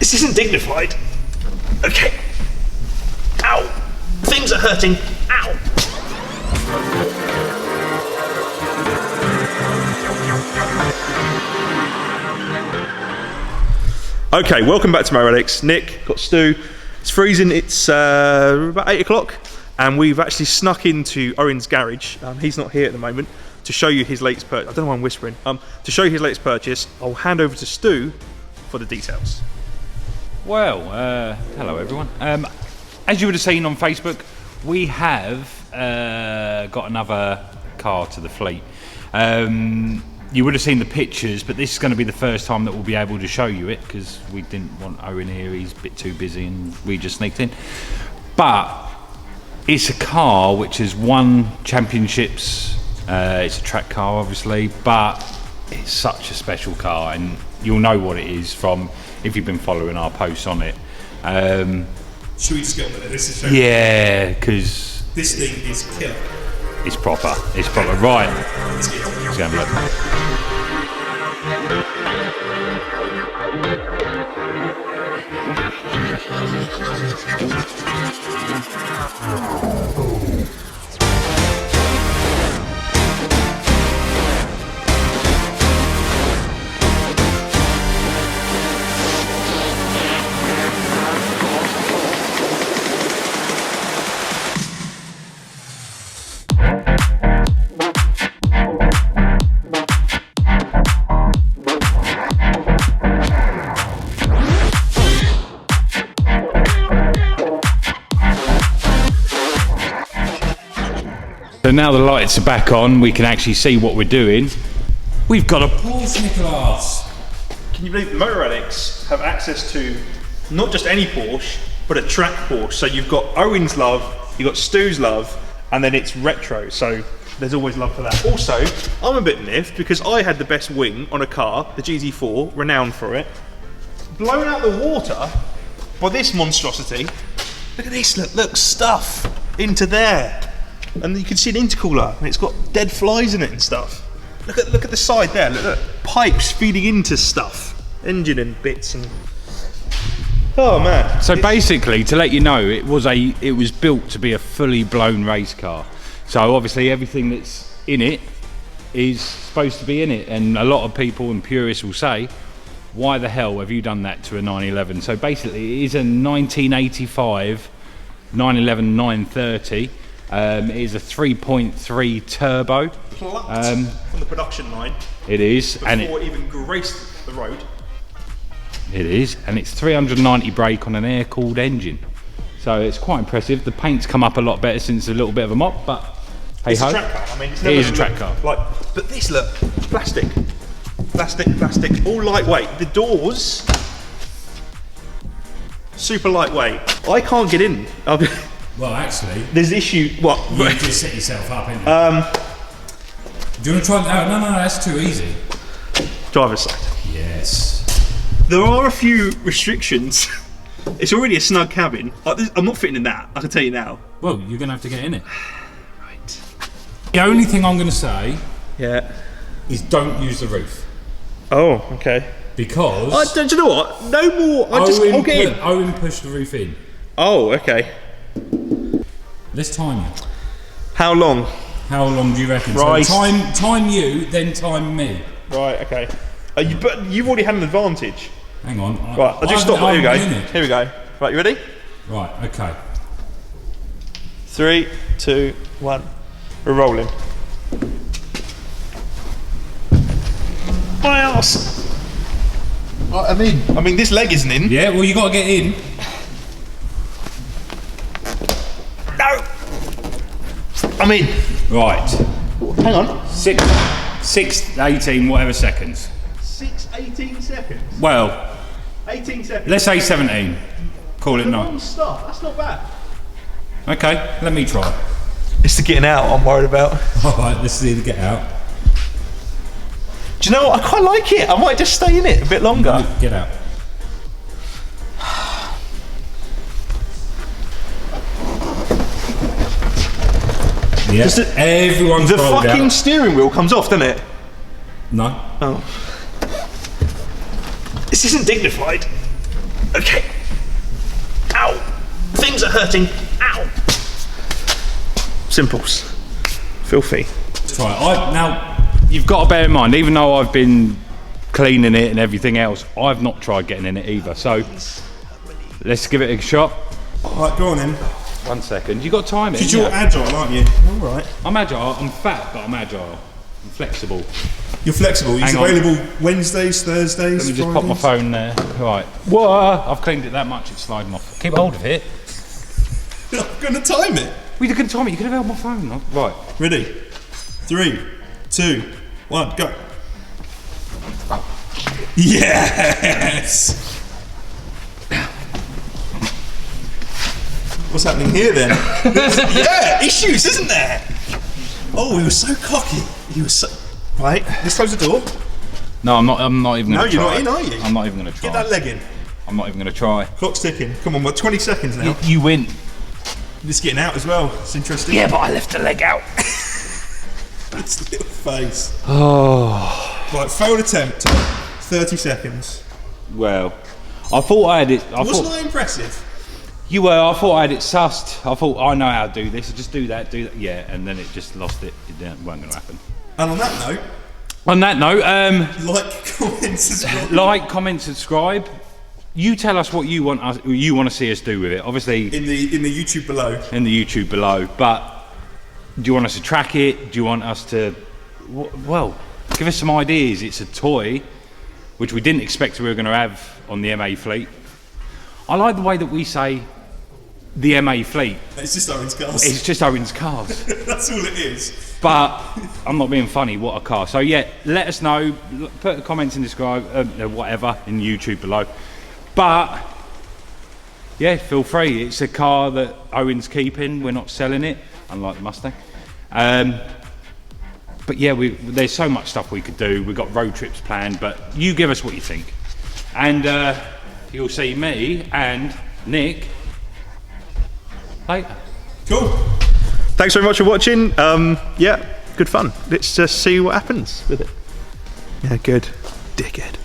This isn't dignified. Okay. Ow! Things are hurting. Ow! Okay, welcome back to my Addicts. Nick, got Stu. It's freezing, it's about 8 o'clock, and we've actually snuck into Owen's garage. He's not here at the moment to show you his latest purchase. I don't know why I'm whispering. To show you his latest purchase, I'll hand over to Stu for the details. Well, hello everyone. As you would have seen on Facebook, we have got another car to the fleet. You would have seen the pictures, but this is going to be the first time that we'll be able to show you it because we didn't want Owen here, he's a bit too busy and we just sneaked in. But it's a car which has won championships, it's a track car obviously, but it's such a special car and you'll know what it is from if you've been following our posts on it. Should we just get on with this? Yeah, because this thing is killer. It's proper, right. Let's go and look. So now the lights are back on, we can actually see what we're doing. We've got a Porsche, Nicholas. Can you believe Motor Addicts have access to not just any Porsche, but a track Porsche? So you've got Owen's love, you've got Stu's love, and then it's retro. So there's always love for that. Also, I'm a bit miffed because I had the best wing on a car, the GZ4, renowned for it, blown out the water by this monstrosity. Look at this, look, stuff into there. And you can see an intercooler, and it's got dead flies in it and stuff. Look at the side there. Look, pipes feeding into stuff, engine and bits and. Oh man! So basically, to let you know, it was built to be a fully blown race car. So obviously, everything that's in it is supposed to be in it, and a lot of people and purists will say, "Why the hell have you done that to a 911?" So basically, it is a 1985 911 930. It is a 3.3 turbo. Plucked from the production line. It is. Before it even graced the road. It is, and it's 390 brake on an air-cooled engine. So it's quite impressive. The paint's come up a lot better since a little bit of a mop, but hey ho. It's a track car. I mean, it's it is a track car. But this look, plastic, all lightweight. The doors, super lightweight. I can't get in. Well, actually, there's issue. What? You just set yourself up, ain't you? Do you want to try? No, that's too easy. Driver's side. Yes. There are a few restrictions. It's already a snug cabin. I'm not fitting in that. I can tell you now. Well, you're gonna have to get in it. Right. The only thing I'm gonna say, is don't use the roof. Oh, okay. Because do you know what? No more. I'll get in. Owen pushed the roof in. Oh, okay. Let's time you. How long? How long do you reckon? Right. So time you, then time me. Right, okay. But you've already had an advantage. Hang on. Right, I'll just stop. Here we go. Here we go. Right, you ready? Right, okay. 3, 2, 1. We're rolling. My ass. I mean, this leg isn't in. Yeah, well, you got to get in. No. I'm in. Right. Hang on. 6:18, whatever seconds. 6:18 seconds. Well, 18 seconds. let's say 17. Call it night. Non-stop. That's not bad. Okay, let me try. It's the getting out I'm worried about. All right, let's see the get out. Do you know what? I quite like it. I might just stay in it a bit longer. No, get out. Yeah, everyone's the rolled fucking out. steering wheel comes off, doesn't it? No. Oh. This isn't dignified. Okay. Ow! Things are hurting. Ow! Simples. Filthy. Try it. Now, You've got to bear in mind, even though I've been cleaning it and everything else, I've not tried getting in it either. So let's give it a shot. right, go on then. 1 second. You got to time it. Because you're agile, aren't you? All right. I'm agile. I'm fat, but I'm agile. I'm flexible. You're flexible. He's Hang on. available Wednesdays, Thursdays, Let me just pop my phone there. Right. Whoa! I've cleaned it that much, it's sliding off. Keep hold of it. You're not going to time it. We can time it. You could have held my phone. Right. Ready? 3, 2, 1, go. Yes! What's happening here then? Yeah, issues, isn't there? Oh, he was so cocky. He was so... Right, let's close the door. No, I'm not even No, going to try. you're not in, are you? I'm not even going to try. Get that leg in. I'm not even going to try. Clock's ticking. Come on, we're 20 seconds now. You win. It's getting out as well. It's interesting. Yeah, but I left the leg out. Its little face. Oh. Right, failed attempt. 30 seconds. Well, I thought I had it. Wasn't that impressive? You were. I thought I had it sussed. I thought I know how to do this. Just do that. Yeah, and then it just lost it. It weren't going to happen. And on that note, like, comment, subscribe. Like, comment, subscribe. You tell us what you want to see us do with it. Obviously, in the YouTube below. In the YouTube below. But do you want us to track it? Do you want us to? Well, give us some ideas. It's a toy, which we didn't expect we were going to have on the MA fleet. I like the way that we say the MA fleet. It's just Owen's cars. It's just Owen's cars. That's all it is. But I'm not being funny. What a car! So yeah, let us know. Put the comments and describe whatever in YouTube below. But yeah, feel free. It's a car that Owen's keeping. We're not selling it, unlike the Mustang. But yeah, there's so much stuff we could do. We've got road trips planned. But you give us what you think, and you'll see me and Nick later. Cool. Thanks very much for watching. Yeah, good fun. Let's just see what happens with it. Yeah, good. Dickhead.